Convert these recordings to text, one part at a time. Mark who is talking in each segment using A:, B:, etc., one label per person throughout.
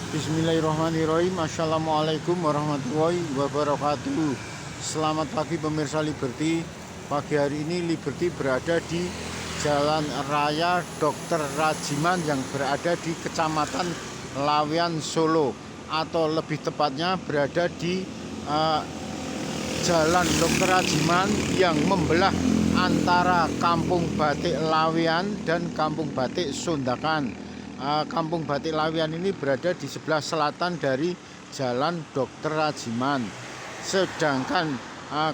A: Bismillahirrahmanirrahim. Assalamualaikum warahmatullahi wabarakatuh. Selamat pagi pemirsa Liberty. Pagi hari ini Liberty berada di Jalan Raya Dr. Rajiman yang berada di Kecamatan Laweyan, Solo, atau lebih tepatnya berada di Jalan Dr. Rajiman yang membelah antara Kampung Batik Laweyan dan Kampung Batik Sondakan. Kampung Batik Laweyan ini berada di sebelah selatan dari Jalan Dr. Rajiman, sedangkan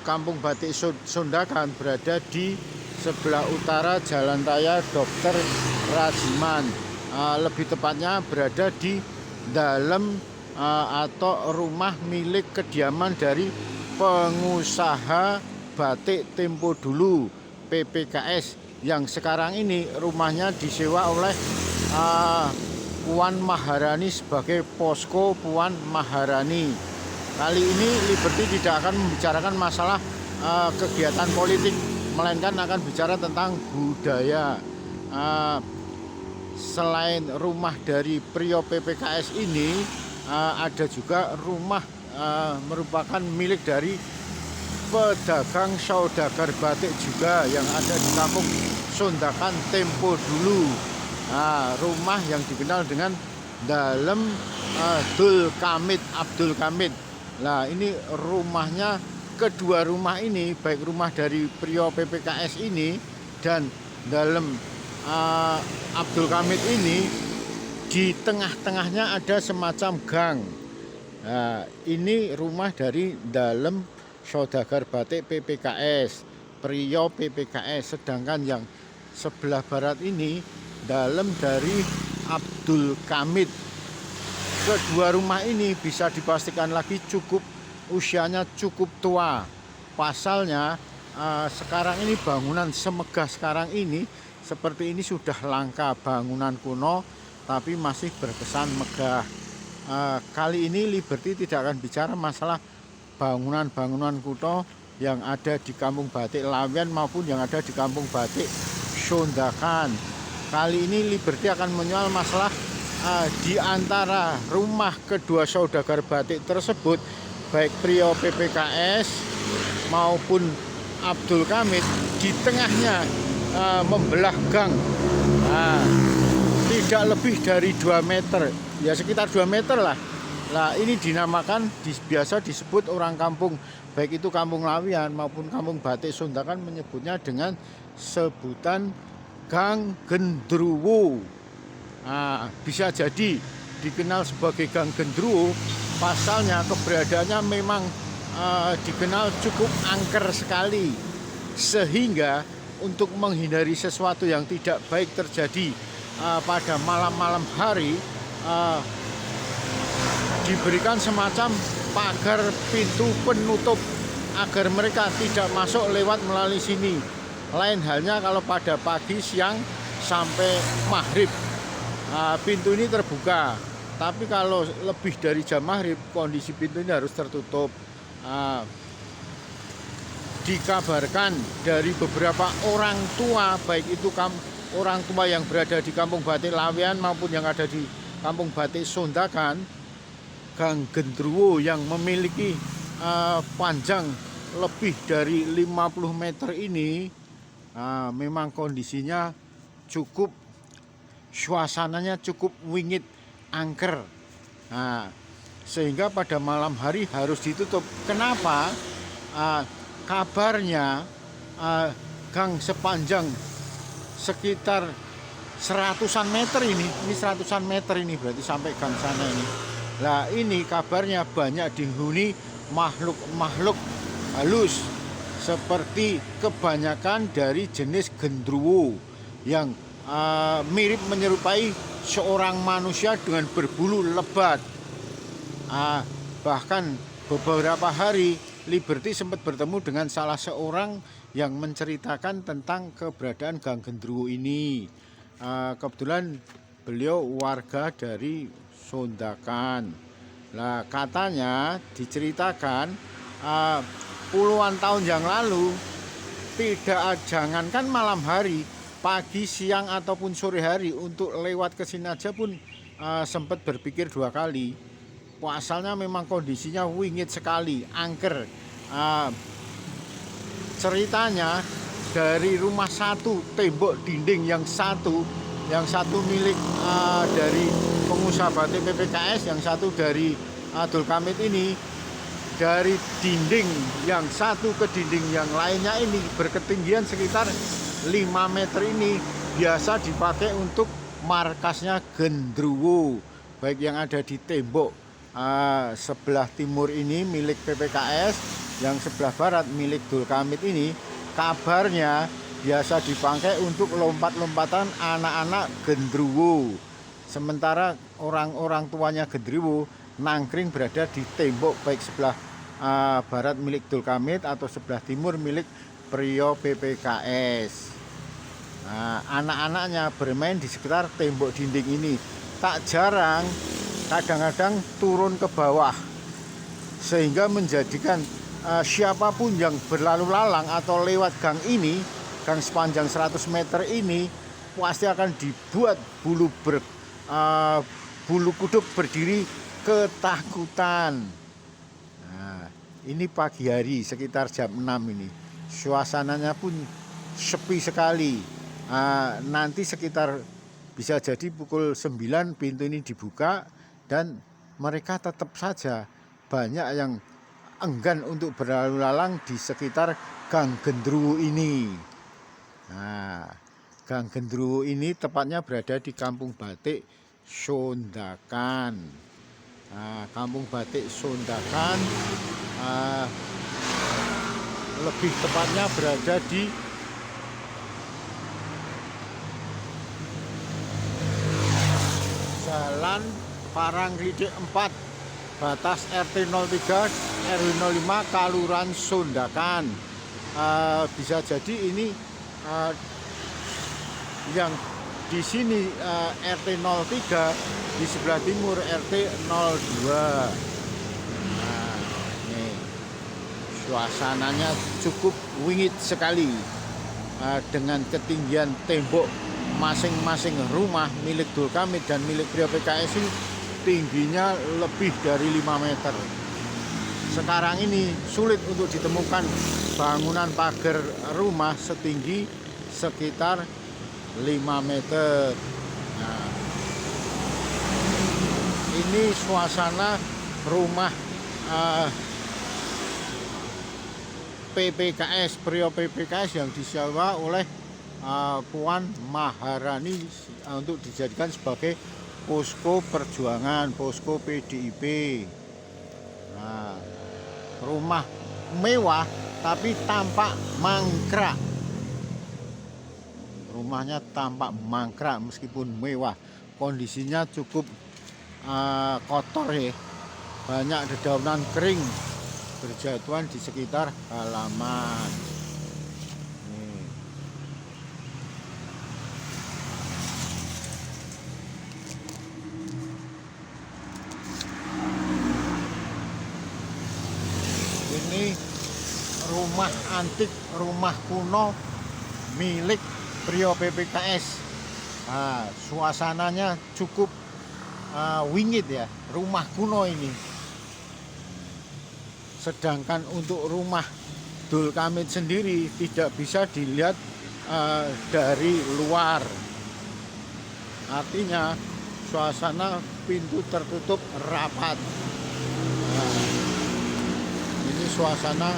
A: Kampung Batik Sondakan berada di sebelah utara Jalan Raya Dr. Rajiman. Lebih tepatnya berada di dalam atau rumah milik kediaman dari pengusaha batik tempo dulu PPKS, yang sekarang ini rumahnya disewa oleh Puan Maharani sebagai posko Puan Maharani. Kali ini Liberty tidak akan membicarakan masalah kegiatan politik, melainkan akan bicara tentang budaya. Selain rumah dari prio PPKS ini, ada juga rumah merupakan milik dari pedagang saudagar batik juga yang ada di Kampung Sondakan tempo dulu. Rumah yang dikenal dengan Dalem Abdul Kamid. Nah, ini rumahnya, kedua rumah ini, baik rumah dari prio PPKS ini dan Dalem Abdul Kamid ini, di tengah-tengahnya ada semacam gang. Ini rumah dari Dalem saudagar batik PPKS, prio PPKS, sedangkan yang sebelah barat ini Dalem dari Abdul Kamid. Kedua rumah ini bisa dipastikan lagi usianya cukup tua. Pasalnya sekarang ini bangunan semegah sekarang ini seperti ini sudah langka, bangunan kuno tapi masih berkesan megah. Kali ini Liberty tidak akan bicara masalah bangunan-bangunan kuno yang ada di Kampung Batik Laweyan maupun yang ada di Kampung Batik Sondakan. Kali ini Liberty akan menyoal masalah di antara rumah kedua saudagar batik tersebut, baik prio PPKS maupun Abdul Kamid, di tengahnya membelah gang. Tidak lebih dari 2 meter, ya sekitar 2 meter lah. Nah, ini dinamakan, biasa disebut orang kampung, baik itu Kampung Laweyan maupun Kampung Batik Sondakan, menyebutnya dengan sebutan Gang Gendruwo. Bisa jadi dikenal sebagai Gang Gendruwo, pasalnya keberadaannya memang dikenal cukup angker sekali, sehingga untuk menghindari sesuatu yang tidak baik terjadi pada malam-malam hari, diberikan semacam pagar pintu penutup agar mereka tidak masuk lewat melalui sini. Lain halnya kalau pada pagi, siang, sampai maghrib, pintu ini terbuka. Tapi kalau lebih dari jam maghrib, kondisi pintu ini harus tertutup. Dikabarkan dari beberapa orang tua, baik itu orang tua yang berada di Kampung Batik Laweyan maupun yang ada di Kampung Batik Sondakan, Gang Gendruwo yang memiliki panjang lebih dari 50 meter ini, memang kondisinya cukup, suasananya cukup wingit, angker. Sehingga pada malam hari harus ditutup. Kenapa? Kabarnya gang sepanjang sekitar 100-an meter ini 100-an meter ini berarti sampai gang sana ini. Nah, ini kabarnya banyak dihuni makhluk-makhluk halus, seperti kebanyakan dari jenis gendruwo yang mirip menyerupai seorang manusia dengan berbulu lebat. Bahkan beberapa hari Liberty sempat bertemu dengan salah seorang yang menceritakan tentang keberadaan Gang Gendruwo ini. Kebetulan beliau warga dari Sondakan. Nah, katanya diceritakan puluhan tahun yang lalu, jangankan malam hari, pagi, siang ataupun sore hari, untuk lewat ke sini aja pun sempat berpikir 2 kali. Asalnya memang kondisinya wingit sekali, angker. Ceritanya dari rumah satu, tembok dinding yang satu milik dari pengusaha batik PPKS, yang satu dari Abdul Kamit ini. Dari dinding yang satu ke dinding yang lainnya ini berketinggian sekitar 5 meter ini biasa dipakai untuk markasnya Gendruwo, baik yang ada di tembok sebelah timur ini milik PPKS, yang sebelah barat milik Abdul Kamit ini. Kabarnya biasa dipakai untuk lompat-lompatan anak-anak Gendruwo, sementara orang-orang tuanya Gendruwo nangkring berada di tembok baik sebelah barat milik Abdul Kamit atau sebelah timur milik Prio PPKS. Anak-anaknya bermain di sekitar tembok dinding ini. Tak jarang kadang-kadang turun ke bawah, sehingga menjadikan siapapun yang berlalu lalang atau lewat gang ini, gang sepanjang 100 meter ini, pasti akan dibuat bulu kuduk berdiri ketakutan. Nah, ini pagi hari sekitar jam 6 ini. Suasananya pun sepi sekali. Nanti sekitar bisa jadi pukul 9 pintu ini dibuka, dan mereka tetap saja banyak yang enggan untuk berlalu lalang di sekitar Gang Gendruwo ini. Nah, Gang Gendruwo ini tepatnya berada di Kampung Batik Sondakan. Kampung Batik Sondakan lebih tepatnya berada di Jalan Parangridik 4, batas RT 03 RW 05 Kalurahan Sondakan. Bisa jadi ini yang di sini RT 03, di sebelah timur RT 02. Nah, ini suasananya cukup wingit sekali, dengan ketinggian tembok masing-masing rumah milik Abdul Kamit dan milik Prio PKS ini tingginya lebih dari 5 meter. Sekarang ini sulit untuk ditemukan bangunan pagar rumah setinggi sekitar 5 meter. Nah, ini suasana rumah PPKS, Prio PPKS yang disewa oleh Puan Maharani untuk dijadikan sebagai posko perjuangan, posko PDIP. Nah, rumah mewah tapi tampak mangkrak. Rumahnya tampak mangkrak meskipun mewah. Kondisinya cukup kotor ya. Banyak dedaunan kering berjatuhan di sekitar halaman. Ini rumah antik, rumah kuno milik Prio PPKS. Suasananya cukup wingit ya, rumah kuno ini. Sedangkan untuk rumah Abdul Kamit sendiri tidak bisa dilihat dari luar. Artinya suasana pintu tertutup rapat. Ini suasana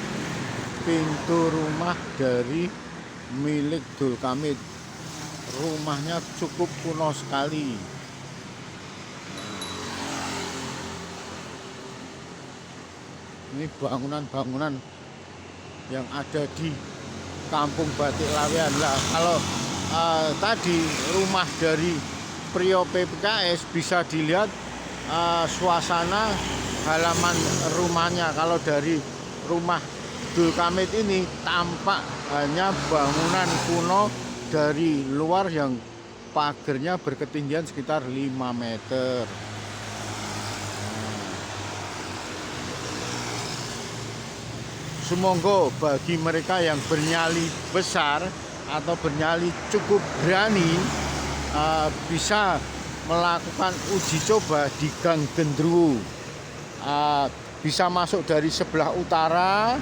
A: pintu rumah dari milik Abdul Kamit. Rumahnya cukup kuno sekali. Ini bangunan-bangunan yang ada di Kampung Batik Lawean. Lah, kalau tadi rumah dari Prio PPKS bisa dilihat suasana halaman rumahnya. Kalau dari rumah Abdul Kamit ini tampak hanya bangunan kuno dari luar yang pagernya berketinggian sekitar 5 meter. Semoga bagi mereka yang bernyali besar atau bernyali cukup berani bisa melakukan uji coba di Gang Gendruwo. Bisa masuk dari sebelah utara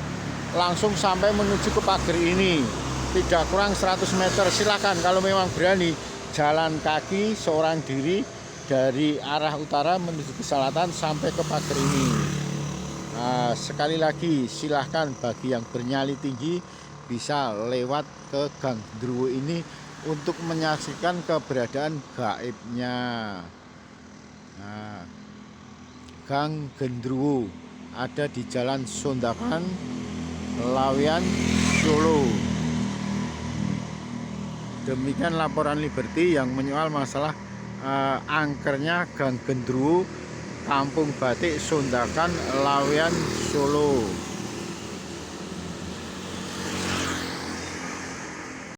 A: langsung sampai menuju ke pagar ini, tidak kurang 100 meter. Silakan kalau memang berani jalan kaki seorang diri dari arah utara menuju ke selatan sampai ke pagar ini. Sekali lagi silahkan bagi yang bernyali tinggi bisa lewat ke Gang Gendruwo ini untuk menyaksikan keberadaan gaibnya. Gang Gendruwo ada di Jalan Sondakan, Laweyan, Solo. Demikian laporan Liberty yang menyoal masalah angkernya Gang Gendruwo, Kampung Batik, Sondakan, Laweyan, Solo.